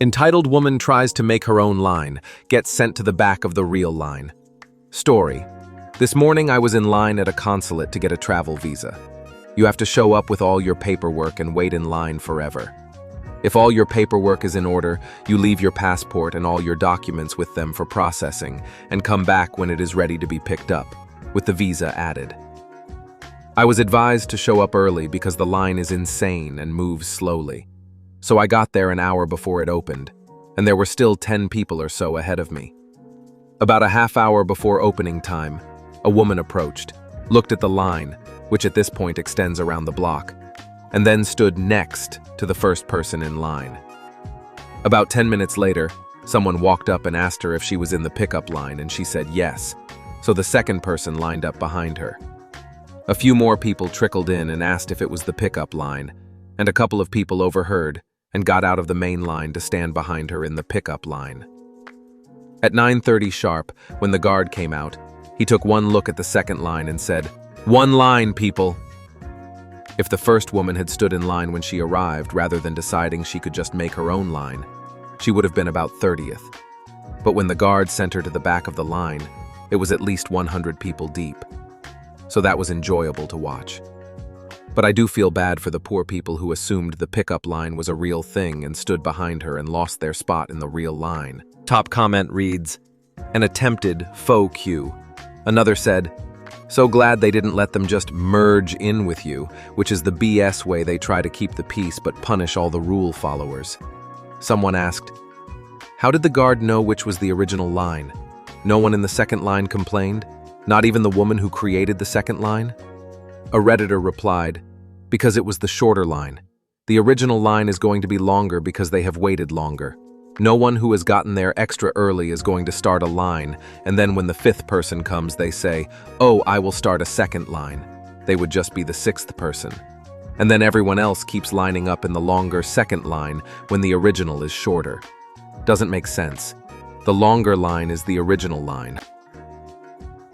Entitled woman tries to make her own line, gets sent to the back of the real line. Story. This morning I was in line at a consulate to get a travel visa. You have to show up with all your paperwork and wait in line forever. If all your paperwork is in order, you leave your passport and all your documents with them for processing and come back when it is ready to be picked up, with the visa added. I was advised to show up early because the line is insane and moves slowly. So I got there an hour before it opened, and there were still 10 people or so ahead of me. About a half hour before opening time, a woman approached, looked at the line, which at this point extends around the block, and then stood next to the first person in line. About 10 minutes later, someone walked up and asked her if she was in the pickup line, and she said yes, so the second person lined up behind her. A few more people trickled in and asked if it was the pickup line, and a couple of people overheard and got out of the main line to stand behind her in the pickup line. At 9:30 sharp, when the guard came out, he took one look at the second line and said, "One line, people." If the first woman had stood in line when she arrived rather than deciding she could just make her own line, she would have been about 30th. But when the guard sent her to the back of the line, it was at least 100 people deep. So that was enjoyable to watch. But I do feel bad for the poor people who assumed the pickup line was a real thing and stood behind her and lost their spot in the real line. Top comment reads, "An attempted faux queue." Another said, "So glad they didn't let them just merge in with you, which is the BS way they try to keep the peace but punish all the rule followers." Someone asked, "How did the guard know which was the original line? No one in the second line complained? Not even the woman who created the second line?" A Redditor replied, "Because it was the shorter line. The original line is going to be longer because they have waited longer. No one who has gotten there extra early is going to start a line, and then when the fifth person comes, they say, 'Oh, I will start a second line.' They would just be the sixth person. And then everyone else keeps lining up in the longer second line when the original is shorter. Doesn't make sense. The longer line is the original line."